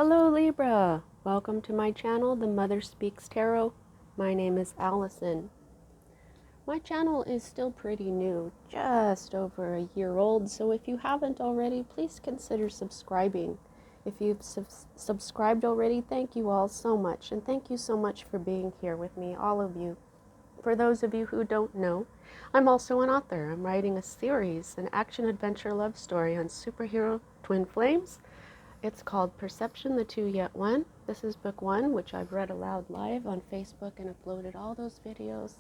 Hello Libra! Welcome to my channel, The Mother Speaks Tarot. My name is Allison. My channel is still pretty new, just over a year old, so if you haven't already, please consider subscribing. If you've subscribed already, thank you all so much, and thank you so much for being here with me, all of you. For those of you who don't know, I'm also an author. I'm writing a series, an action-adventure love story on superhero twin flames. It's called Perception, the Two Yet One. This is book one, which I've read aloud live on Facebook and uploaded all those videos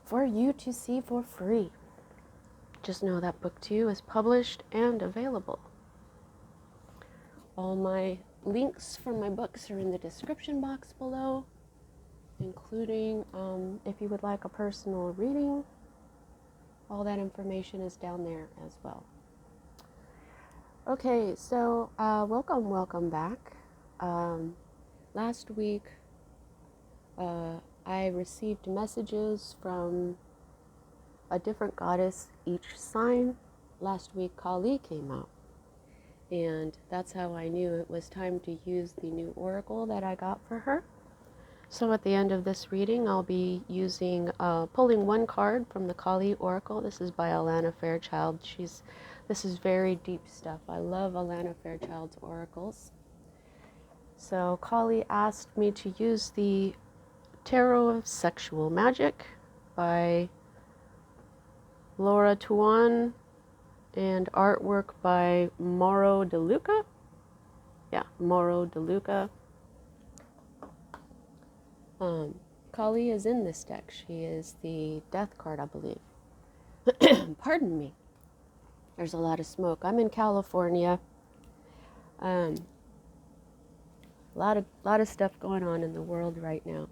for you to see for free. Just know that book two is published and available. All my links for my books are in the description box below, including if you would like a personal reading. All that information is down there as well. Okay, so welcome back. Last week, I received messages from a different goddess each sign. Last week, Kali came out, and that's how I knew it was time to use the new oracle that I got for her. So at the end of this reading, I'll be using pulling one card from the Kali oracle. This is by Alana Fairchild. This is very deep stuff. I love Alana Fairchild's oracles. So Kali asked me to use the Tarot of Sexual Magic by Laura Tuan and artwork by Mauro De Luca. Yeah, Mauro De Luca. Kali is in this deck. She is the death card, I believe. Pardon me. There's a lot of smoke. I'm in California. A lot of stuff going on in the world right now.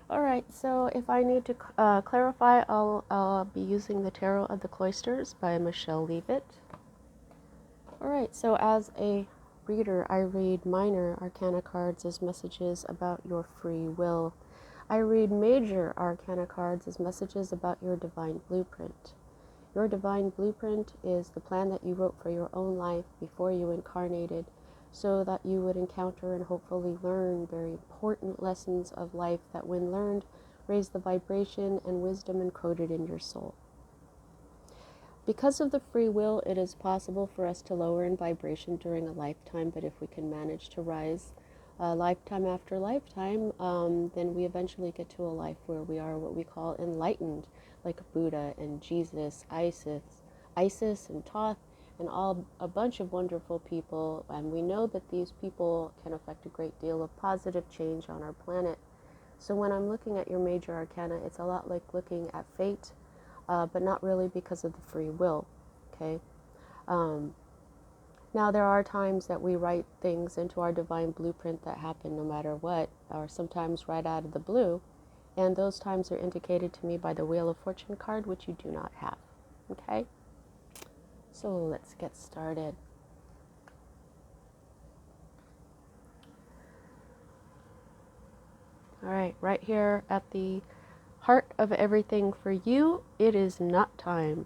All right, so if I need to clarify, I'll be using the Tarot of the Cloisters by Michelle Leavitt. All right, so as a reader, I read minor arcana cards as messages about your free will. I read major arcana cards as messages about your divine blueprint. Your divine blueprint is the plan that you wrote for your own life before you incarnated, so that you would encounter and hopefully learn very important lessons of life that, when learned, raise the vibration and wisdom encoded in your soul. Because of the free will, it is possible for us to lower in vibration during a lifetime, but if we can manage to rise lifetime after lifetime, then we eventually get to a life where we are what we call enlightened, like Buddha and Jesus, Isis and Thoth, and a bunch of wonderful people. And we know that these people can affect a great deal of positive change on our planet. So when I'm looking at your major arcana, it's a lot like looking at fate, but not really, because of the free will. Okay. Now, there are times that we write things into our divine blueprint that happen no matter what, or sometimes right out of the blue, and those times are indicated to me by the Wheel of Fortune card, which you do not have. Okay, so let's get started. All right, right here at the heart of everything for you, it is not time.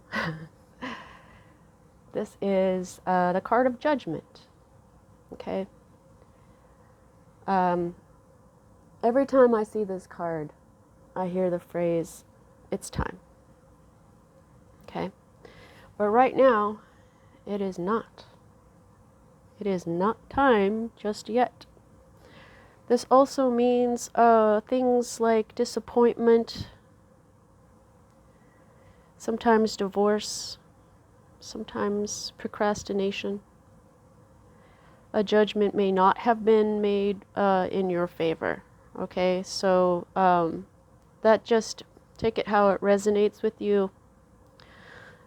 This is the card of Judgment. Okay. Every time I see this card, I hear the phrase, "It's time." Okay. But right now, it is not. It is not time just yet. This also means things like disappointment, sometimes divorce, sometimes procrastination. A judgment may not have been made in your favor. Okay, so that, just take it how it resonates with you.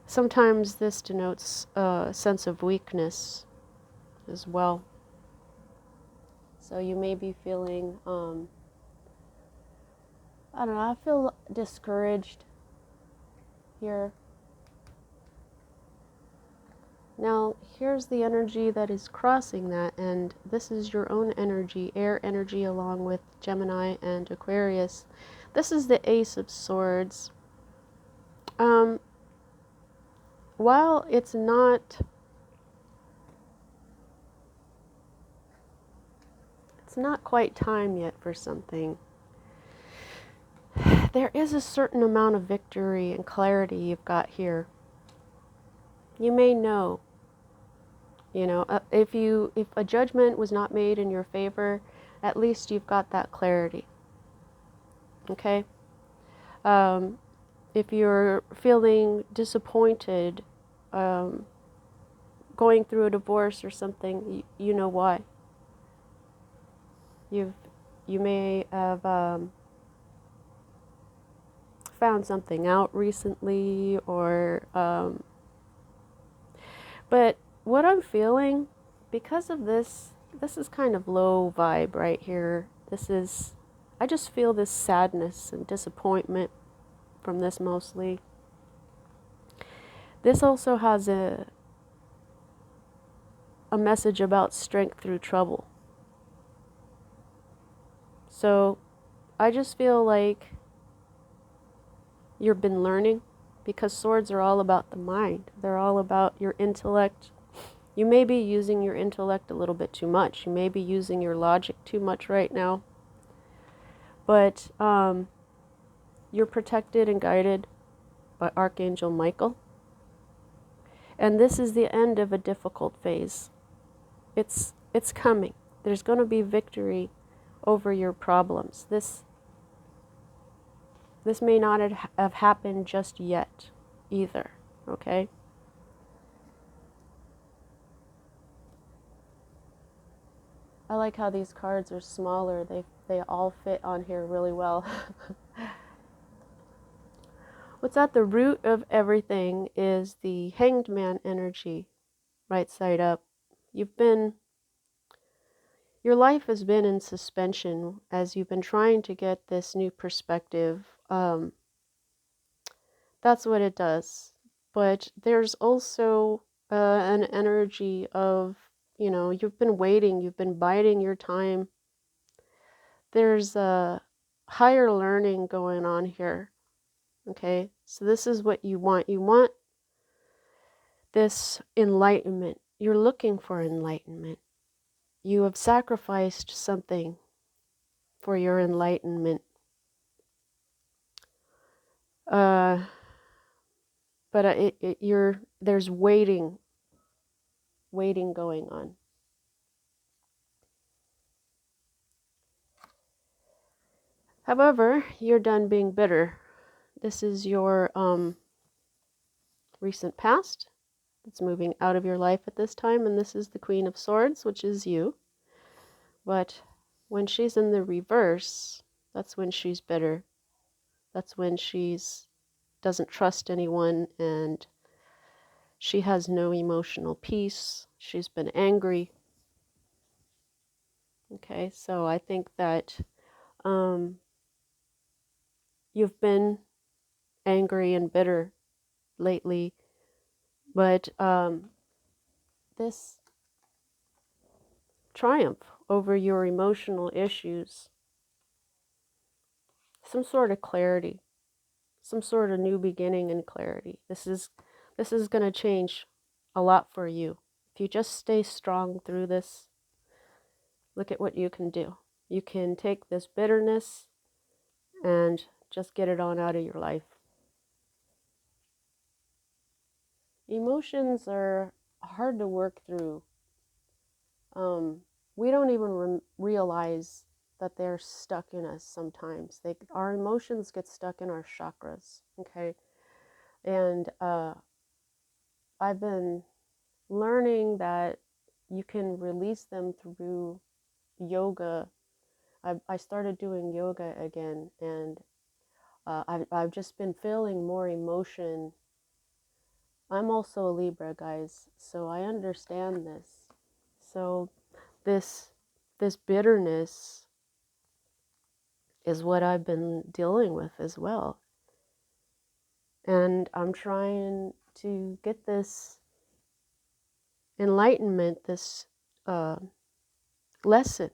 Sometimes this denotes a sense of weakness as well. So you may be feeling, I don't know, I feel discouraged here. Now, here's the energy that is crossing that, and this is your own energy, air energy, along with Gemini and Aquarius. This is the Ace of Swords. While it's not it's not quite time yet for something. There is a certain amount of victory and clarity you've got here. You may know, if a judgment was not made in your favor, at least you've got that clarity. Okay? If you're feeling disappointed, going through a divorce or something, you know why. You may have found something out recently, or but what I'm feeling, because of this is kind of low vibe right here. I just feel this sadness and disappointment from this mostly. This also has a message about strength through trouble. So I just feel like you've been learning, because swords are all about the mind. They're all about your intellect. You may be using your intellect a little bit too much. You may be using your logic too much right now. But you're protected and guided by Archangel Michael. And this is the end of a difficult phase. It's coming. There's going to be victory over your problems. This may not have happened just yet either, okay? I like how these cards are smaller. They all fit on here really well. What's at the root of everything is the Hanged Man energy, right side up. Your life has been in suspension as you've been trying to get this new perspective. That's what it does. But there's also an energy of, you've been waiting, you've been biding your time. There's a higher learning going on here. Okay, so this is what you want. You want this enlightenment. You're looking for enlightenment. You have sacrificed something for your enlightenment. But there's waiting going on. However, you're done being bitter. This is your recent past. It's moving out of your life at this time, and this is the Queen of Swords, which is you. But when she's in the reverse, that's when she's bitter. That's when she's doesn't trust anyone, and she has no emotional peace. She's been angry. Okay, so I think that you've been angry and bitter lately, but this triumph over your emotional issues, some sort of clarity, some sort of new beginning and clarity. This is going to change a lot for you. If you just stay strong through this, look at what you can do. You can take this bitterness and just get it on out of your life. Emotions are hard to work through. We don't even realize that they're stuck in us sometimes. Our emotions get stuck in our chakras, okay? And I've been learning that you can release them through yoga. I started doing yoga again, and I've just been feeling more emotion. I'm also a Libra, guys, so I understand this. So this bitterness is what I've been dealing with as well. And I'm trying to get this enlightenment, this lesson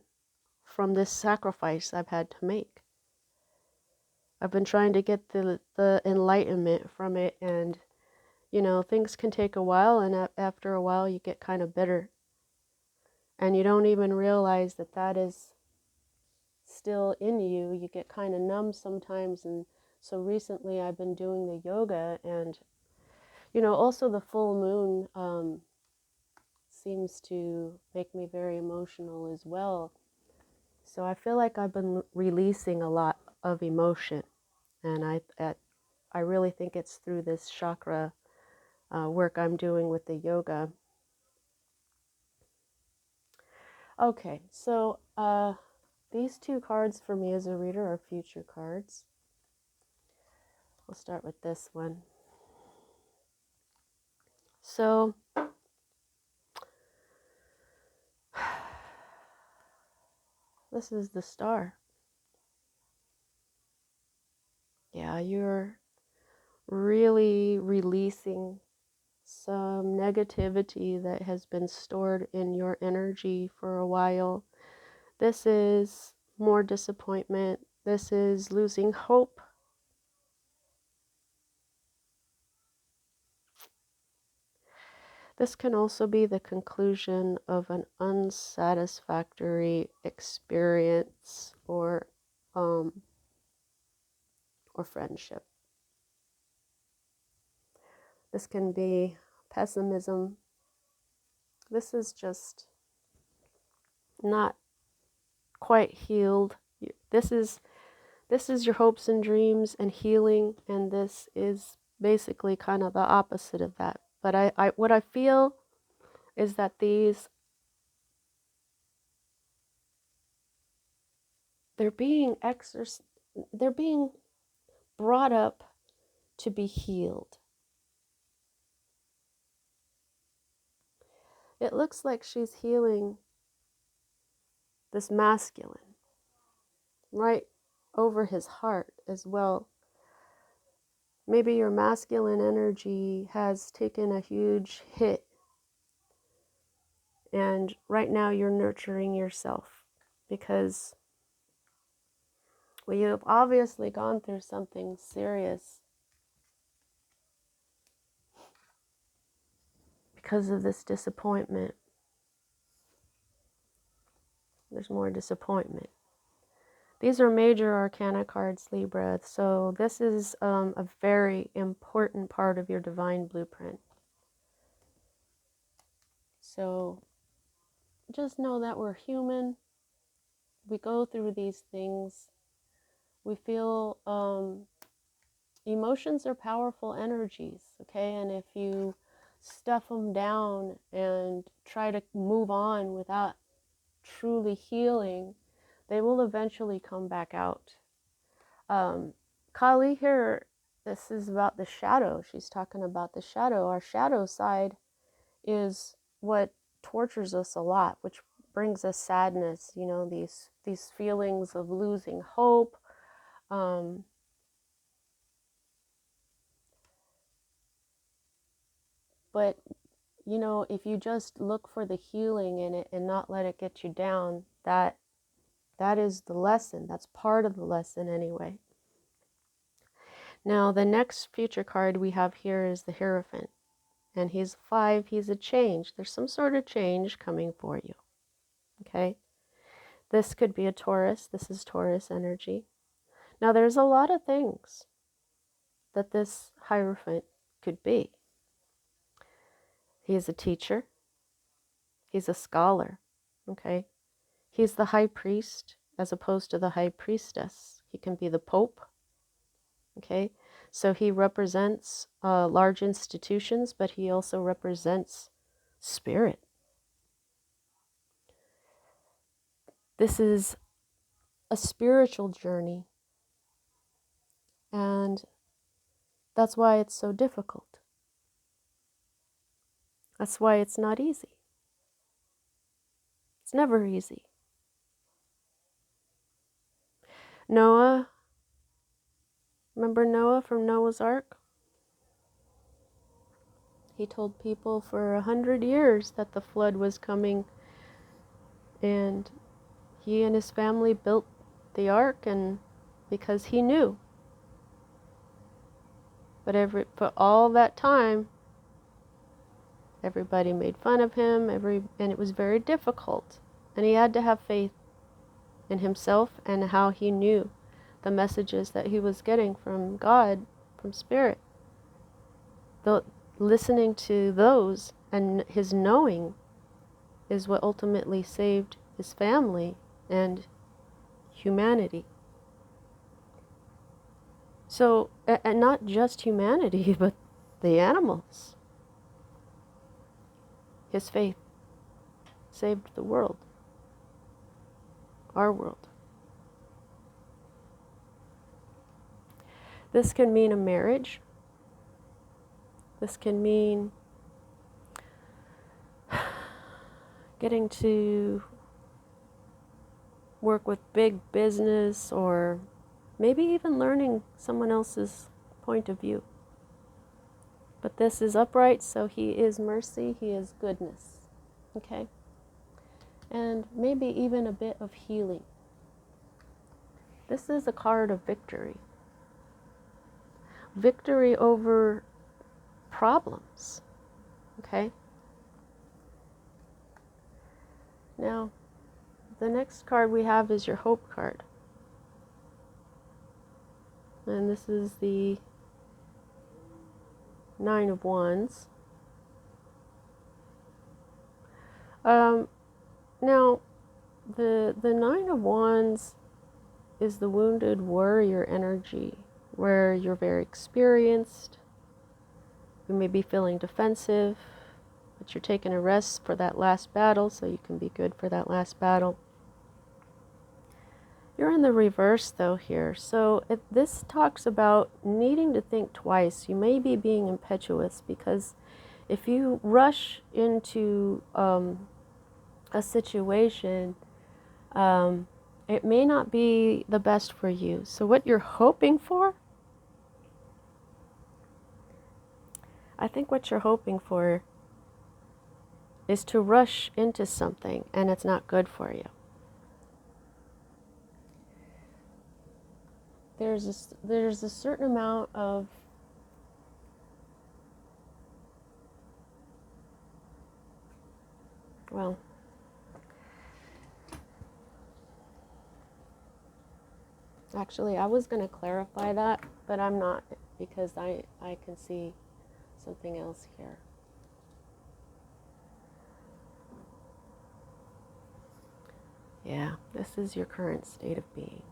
from this sacrifice I've had to make. I've been trying to get the enlightenment from it, and things can take a while, and after a while you get kind of bitter, and you don't even realize that is still in you. You get kind of numb sometimes. And so recently I've been doing the yoga, and, you know, also the full moon seems to make me very emotional as well. So I feel like I've been releasing a lot of emotion, and I really think it's through this chakra work I'm doing with the yoga. Okay, so these two cards for me as a reader are future cards. We'll start with this one. So this is the Star. Yeah, you're really releasing some negativity that has been stored in your energy for a while. This is more disappointment. This is losing hope. This can also be the conclusion of an unsatisfactory experience or friendship. This can be pessimism. This is just not quite healed. This is your hopes and dreams and healing, and this is basically kind of the opposite of that. But I what I feel is that they're being they're being brought up to be healed. It looks like she's healing this masculine right over his heart as well. Maybe your masculine energy has taken a huge hit, and right now you're nurturing yourself because, well, you've obviously gone through something serious because of this disappointment. There's more disappointment. These are major arcana cards, Libra, so this is a very important part of your divine blueprint. So just know that we're human. We go through these things. We feel emotions are powerful energies, okay? And if you stuff them down and try to move on without truly healing, they will eventually come back out. Kali here, this is about the shadow. She's talking about the shadow. Our shadow side is what tortures us a lot, which brings us sadness, you know, these feelings of losing hope. But, you know, if you just look for the healing in it and not let it get you down, that is the lesson. That's part of the lesson anyway. Now, the next future card we have here is the Hierophant. And he's 5, he's a change. There's some sort of change coming for you. Okay? This could be a Taurus. This is Taurus energy. Now, there's a lot of things that this Hierophant could be. He is a teacher. He's a scholar. Okay? He's the high priest as opposed to the high priestess. He can be the Pope. Okay? So he represents large institutions, but he also represents spirit. This is a spiritual journey, and that's why it's so difficult. That's why it's not easy. It's never easy. Noah, remember Noah from Noah's Ark? He told people for 100 years that the flood was coming, and he and his family built the ark, and because he knew. But all that time, everybody made fun of him, and it was very difficult. And he had to have faith. in himself and how he knew the messages that he was getting from God, from Spirit. Listening to those and his knowing is what ultimately saved his family and humanity. So, and not just humanity, but the animals. His faith saved the world, our world. This can mean a marriage. This can mean getting to work with big business, or maybe even learning someone else's point of view. But this is upright, so he is mercy, he is goodness. Okay? And maybe even a bit of healing. This is a card of victory. Victory over problems. Okay? Now, the next card we have is your hope card. And this is the Nine of Wands. Now, the Nine of Wands is the wounded warrior energy, where you're very experienced. You may be feeling defensive, but you're taking a rest for that last battle, so you can be good for that last battle. You're in the reverse, though, here. So this talks about needing to think twice. You may be being impetuous, because if you rush into a situation, it may not be the best for you. So what you're hoping for, I think what you're hoping for is to rush into something, and it's not good for you. There's a certain amount of actually, I was going to clarify that, but I'm not, because I can see something else here. Yeah, this is your current state of being.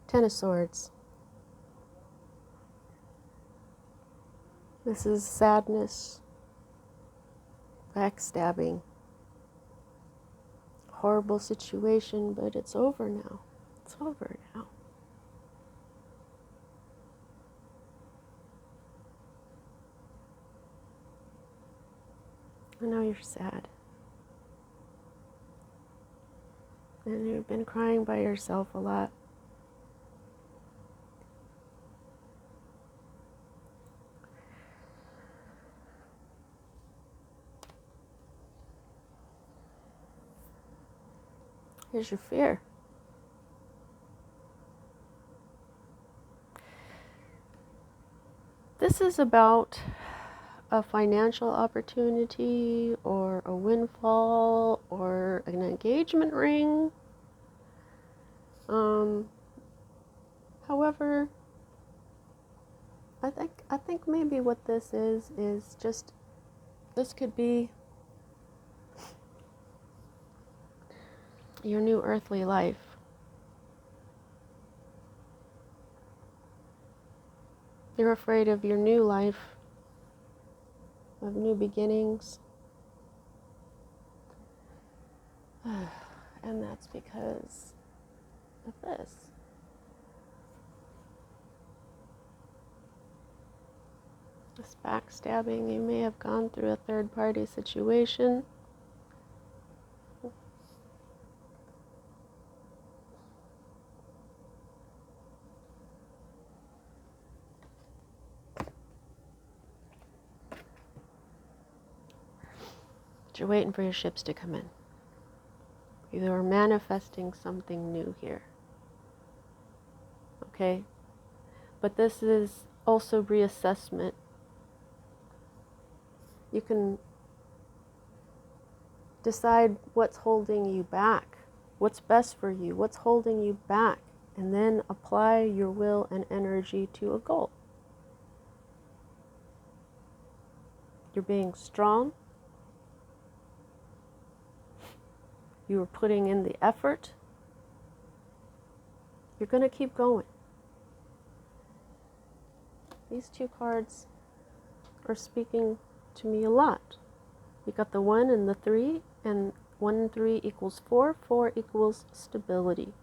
Ten of Swords. This is sadness, backstabbing, horrible situation, but it's over now. It's over now. I know you're sad. And you've been crying by yourself a lot. Here's your fear. This is about a financial opportunity, or a windfall, or an engagement ring. However, I think maybe what this is just, this could be your new earthly life. You're afraid of your new life, of new beginnings. And that's because of this. This backstabbing, you may have gone through a third-party situation. But you're waiting for your ships to come in. You are manifesting something new here. Okay? But this is also reassessment. You can Decide what's holding you back, what's best for you, what's holding you back, and then apply your will and energy to a goal. You're being strong. You are putting in the effort. You're going to keep going. These two cards are speaking to me a lot. You got the 1 and the 3, and 1 and 3 equals 4. 4 equals stability,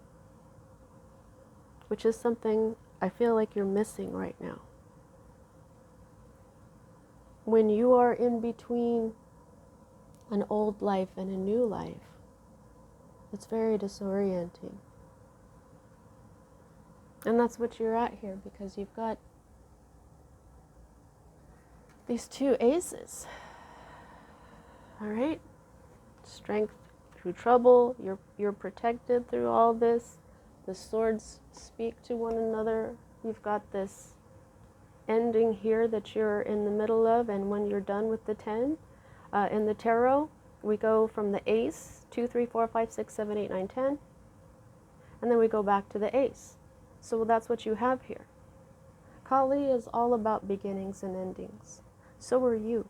which is something I feel like you're missing right now. When you are in between an old life and a new life, it's very disorienting. And that's what you're at here, because you've got these two aces. All right? Strength through trouble. You're protected through all this. The swords speak to one another. You've got this ending here that you're in the middle of, and when you're done with the 10, in the tarot, we go from the ace, 2, 3, 4, 5, 6, 7, 8, 9, 10, and then we go back to the ace. So that's what you have here. Kali is all about beginnings and endings. So are you.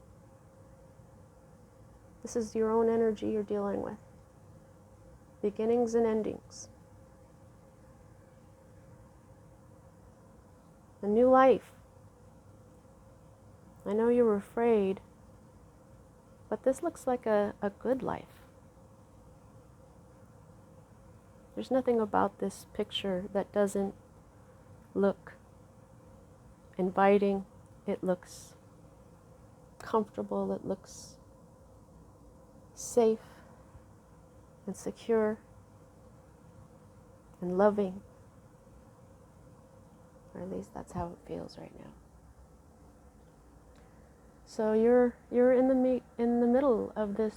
This is your own energy you're dealing with. Beginnings and endings. A new life. I know you were afraid, but this looks like a good life. There's nothing about this picture that doesn't look inviting. It looks comfortable. It looks safe and secure and loving. Or at least that's how it feels right now. So you're in the middle of this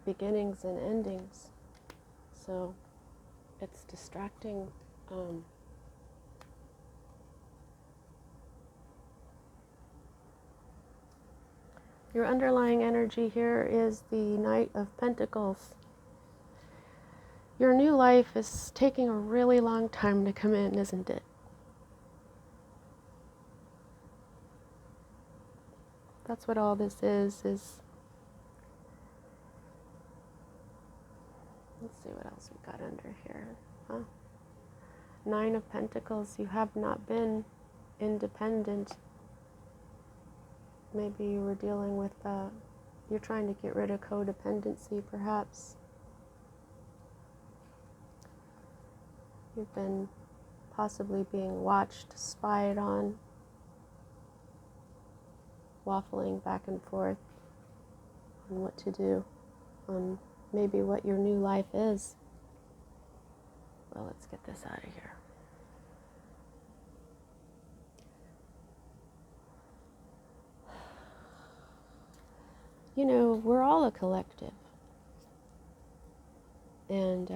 beginnings and endings. So it's distracting. Your underlying energy here is the Knight of Pentacles. Your new life is taking a really long time to come in, isn't it? That's what all this is. Let's see what else we got under here. Huh? 9 of Pentacles. You have not been independent. Maybe you were dealing with, you're trying to get rid of codependency, perhaps. You've been possibly being watched, spied on, waffling back and forth on what to do, on maybe what your new life is. Well, let's get this out of here. You know, we're all a collective. And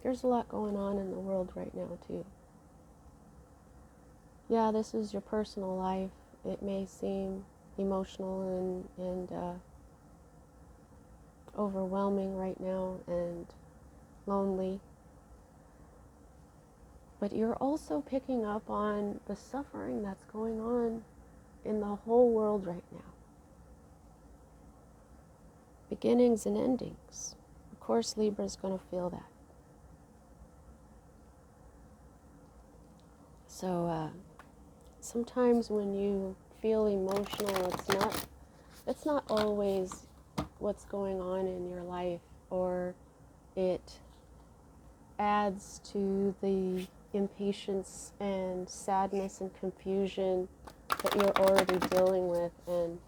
there's a lot going on in the world right now, too. Yeah, this is your personal life. It may seem emotional and overwhelming right now and lonely. But you're also picking up on the suffering that's going on in the whole world right now. Beginnings and endings. Of course, Libra is going to feel that. So sometimes when you feel emotional, it's not always what's going on in your life, or it adds to the impatience and sadness and confusion that you're already dealing with. And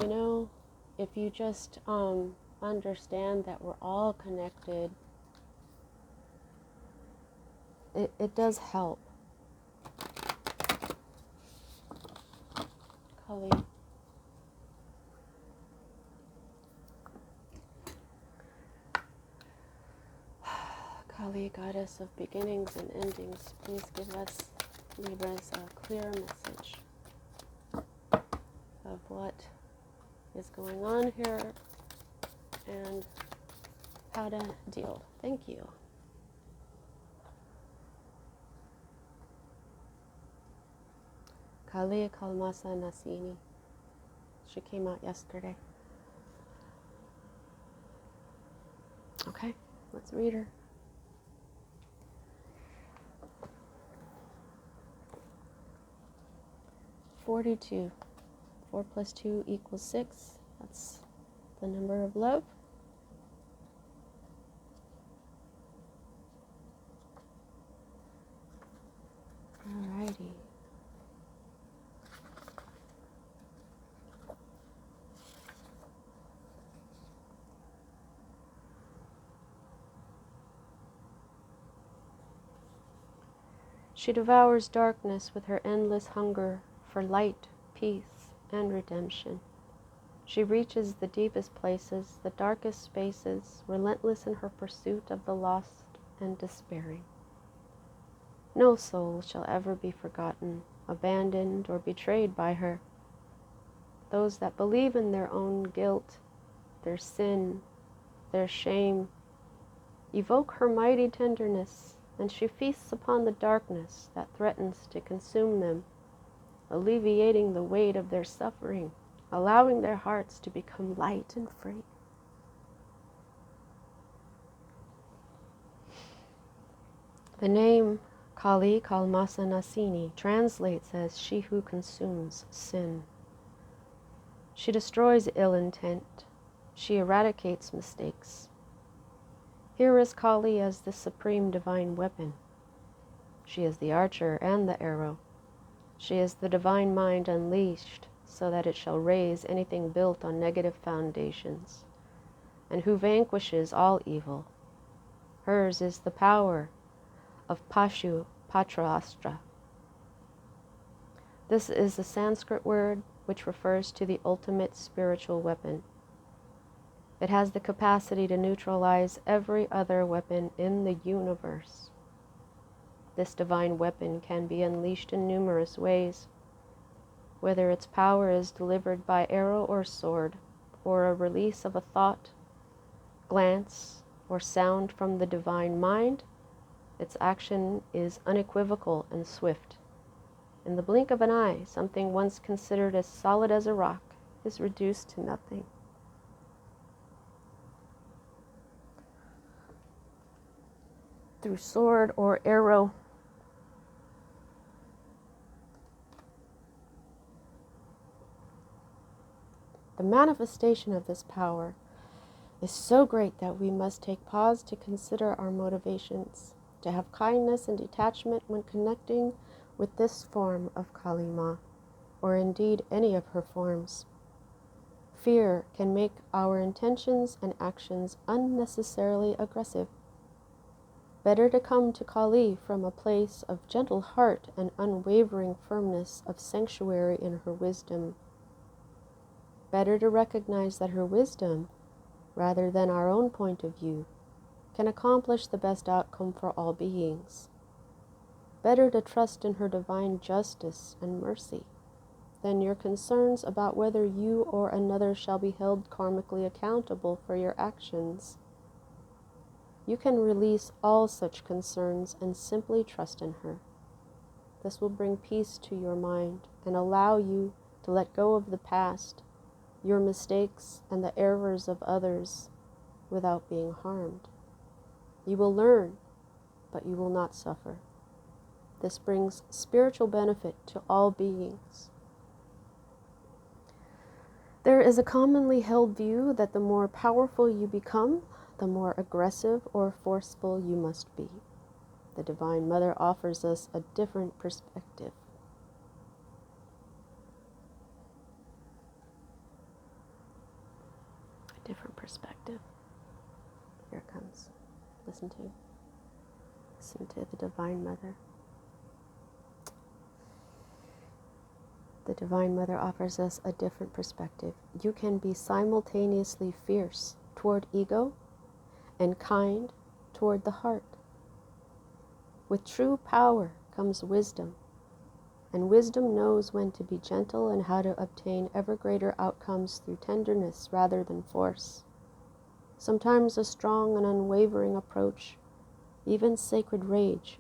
you know, if you just understand that we're all connected, it does help. Kali. Kali, goddess of beginnings and endings, please give us, Libras, a clear message of what is going on here and how to deal. Thank you. Kali Kalmasa Nasini. She came out yesterday. Okay, let's read her. "42. 4 plus 2 equals 6. That's the number of love. Alrighty. She devours darkness with her endless hunger for light, peace, and redemption. She reaches the deepest places, the darkest spaces, relentless in her pursuit of the lost and despairing. No soul shall ever be forgotten, abandoned, or betrayed by her. Those that believe in their own guilt, their sin, their shame, evoke her mighty tenderness, and she feasts upon the darkness that threatens to consume them, alleviating the weight of their suffering, allowing their hearts to become light and free. The name Kali Kalmasa Nasini translates as she who consumes sin. She destroys ill intent. She eradicates mistakes. Here is Kali as the supreme divine weapon. She is the archer and the arrow. She is the divine mind unleashed so that it shall raise anything built on negative foundations, and who vanquishes all evil. Hers is the power of Pashu Patra Astra. This is a Sanskrit word which refers to the ultimate spiritual weapon. It has the capacity to neutralize every other weapon in the universe. This divine weapon can be unleashed in numerous ways, whether its power is delivered by arrow or sword, or a release of a thought, glance, or sound from the divine mind. Its action is unequivocal and swift. In the blink of an eye, something once considered as solid as a rock is reduced to nothing. Through sword or arrow, the manifestation of this power is so great that we must take pause to consider our motivations, to have kindness and detachment when connecting with this form of Kali Ma, or indeed any of her forms. Fear can make our intentions and actions unnecessarily aggressive. Better to come to Kali from a place of gentle heart and unwavering firmness of sanctuary in her wisdom. Better to recognize that her wisdom, rather than our own point of view, can accomplish the best outcome for all beings. Better to trust in her divine justice and mercy than your concerns about whether you or another shall be held karmically accountable for your actions. You can release all such concerns and simply trust in her. This will bring peace to your mind and allow you to let go of the past, your mistakes, and the errors of others without being harmed. You will learn, but you will not suffer. This brings spiritual benefit to all beings. There is a commonly held view that the more powerful you become, the more aggressive or forceful you must be. The Divine Mother offers us a different perspective. A different perspective. Here it comes. Listen to the Divine Mother. The Divine Mother offers us a different perspective. You can be simultaneously fierce toward ego and kind toward the heart. With true power comes wisdom, and wisdom knows when to be gentle and how to obtain ever greater outcomes through tenderness rather than force. Sometimes a strong and unwavering approach, even sacred rage,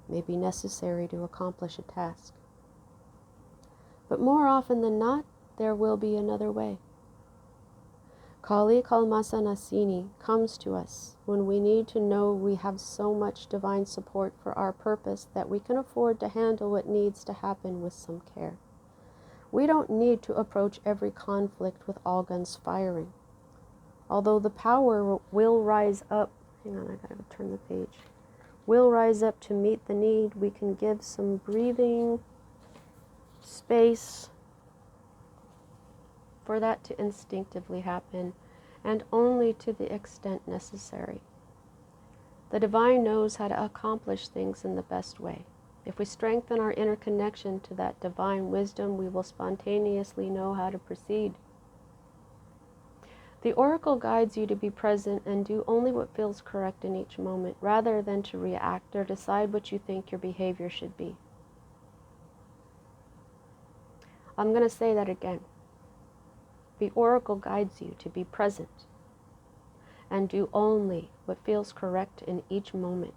may be necessary to accomplish a task. But more often than not, there will be another way. Kali Kalmasanasini comes to us when we need to know we have so much divine support for our purpose that we can afford to handle what needs to happen with some care. We don't need to approach every conflict with all guns firing. Although the power will rise up, hang on, I gotta turn the page, will rise up to meet the need, we can give some breathing space for that to instinctively happen, and only to the extent necessary. The divine knows how to accomplish things in the best way. If we strengthen our inner connection to that divine wisdom, we will spontaneously know how to proceed. The oracle guides you to be present and do only what feels correct in each moment, rather than to react or decide what you think your behavior should be. I'm going to say that again. The oracle guides you to be present and do only what feels correct in each moment,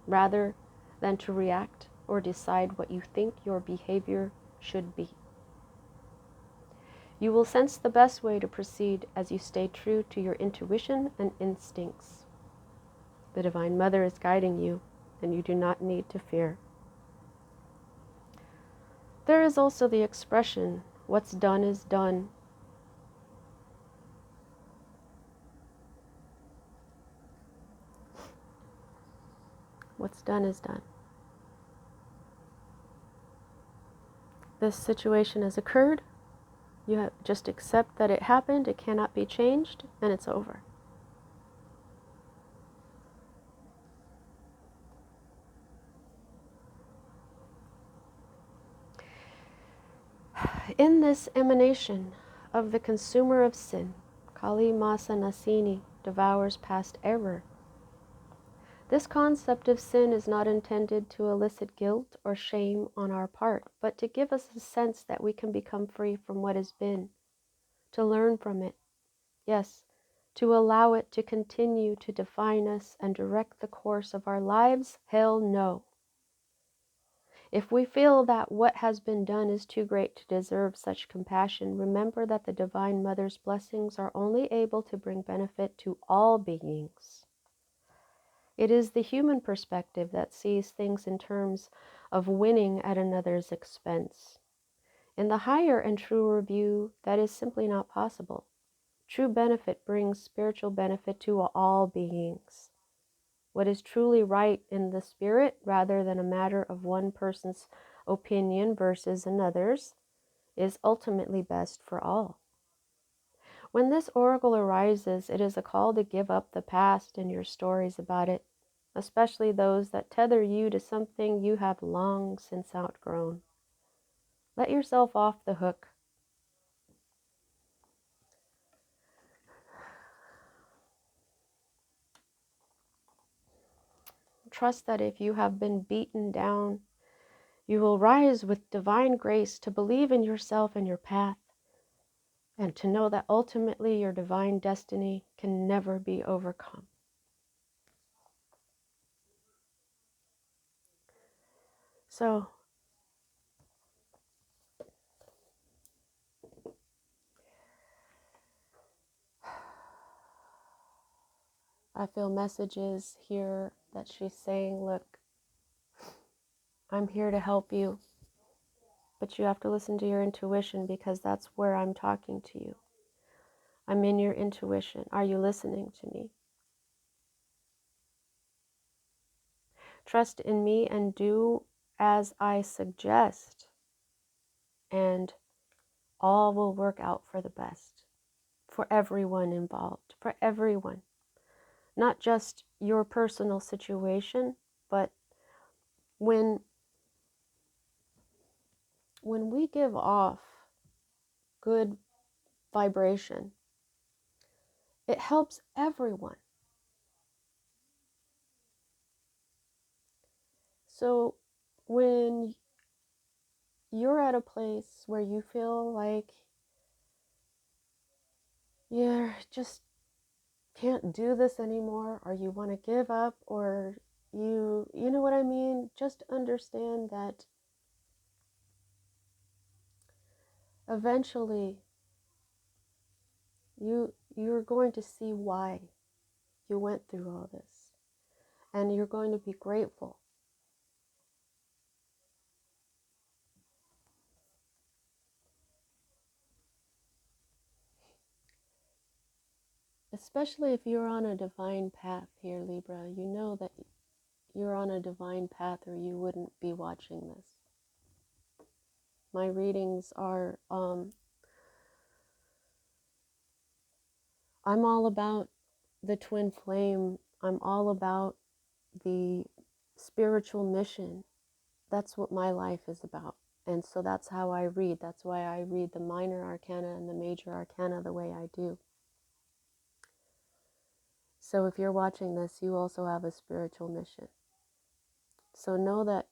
rather than to react or decide what you think your behavior should be. You will sense the best way to proceed as you stay true to your intuition and instincts. The Divine Mother is guiding you, and you do not need to fear. There is also the expression, "What's done is done." What's done is done. This situation has occurred. You have just accept that it happened, it cannot be changed, and it's over. In this emanation of the consumer of sin, Kali Masa Nasini devours past error. This concept of sin is not intended to elicit guilt or shame on our part, but to give us a sense that we can become free from what has been, to learn from it, yes, to allow it to continue to define us and direct the course of our lives. Hell no. If we feel that what has been done is too great to deserve such compassion, remember that the Divine Mother's blessings are only able to bring benefit to all beings. It is the human perspective that sees things in terms of winning at another's expense. In the higher and truer view, that is simply not possible. True benefit brings spiritual benefit to all beings. What is truly right in the spirit, rather than a matter of one person's opinion versus another's, is ultimately best for all. When this oracle arises, it is a call to give up the past and your stories about it, especially those that tether you to something you have long since outgrown. Let yourself off the hook. Trust that if you have been beaten down, you will rise with divine grace to believe in yourself and your path, and to know that ultimately your divine destiny can never be overcome. So, I feel messages here that she's saying, look, I'm here to help you, but you have to listen to your intuition, because that's where I'm talking to you. I'm in your intuition. Are you listening to me? Trust in me and do as I suggest, and all will work out for the best, for everyone involved, for everyone. Not just your personal situation, but when we give off good vibration, it helps everyone. So when you're at a place where you feel like you just can't do this anymore, or you want to give up, or you know what I mean? Just understand that eventually you're going to see why you went through all this, and you're going to be grateful. Especially if you're on a divine path here, Libra. You know that you're on a divine path, or you wouldn't be watching this. My readings are, I'm all about the twin flame. I'm all about the spiritual mission. That's what my life is about. And so that's how I read. That's why I read the minor arcana and the major arcana the way I do. So if you're watching this, you also have a spiritual mission. So know that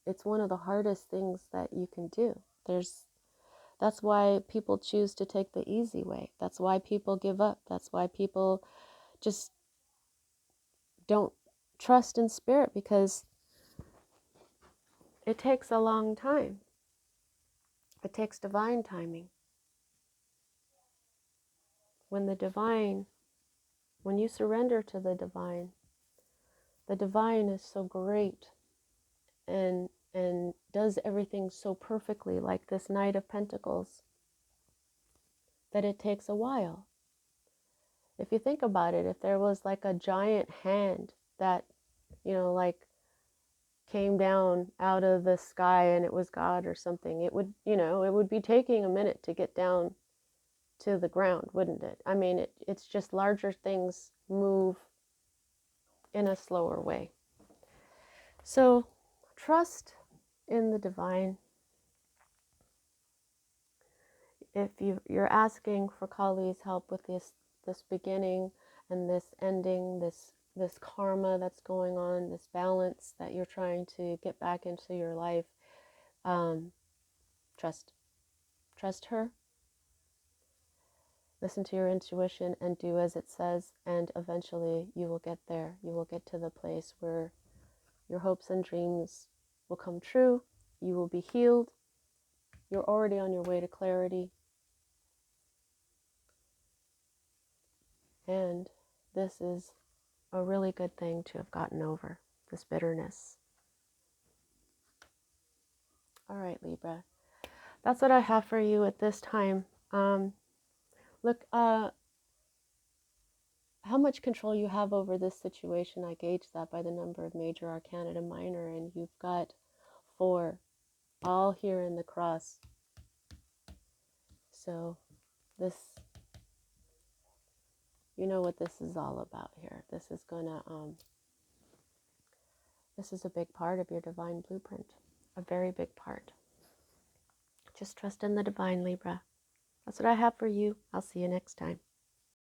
it's one of the hardest things that you can do. That's why people choose to take the easy way. That's why people give up. That's why people just don't trust in spirit, because it takes a long time. It takes divine timing. When you surrender to the divine is so great and does everything so perfectly, like this Knight of Pentacles, that it takes a while. If you think about it, if there was like a giant hand that, like came down out of the sky and it was God or something, it would be taking a minute to get down to the ground, wouldn't it? I mean, it's just larger things move in a slower way. So trust in the divine. If you're asking for Kali's help with this beginning and this ending, this karma that's going on, this balance that you're trying to get back into your life, trust her. Listen to your intuition and do as it says, and eventually you will get there. You will get to the place where your hopes and dreams will come true. You will be healed. You're already on your way to clarity. And this is a really good thing to have gotten over, this bitterness. All right, Libra. That's what I have for you at this time. Look, how much control you have over this situation, I gauge that by the number of major arcana to minor, and you've got 4 all here in the cross. So this, you know what this is all about here. This is a big part of your divine blueprint, a very big part. Just trust in the divine, Libra. That's what I have for you. I'll see you next time.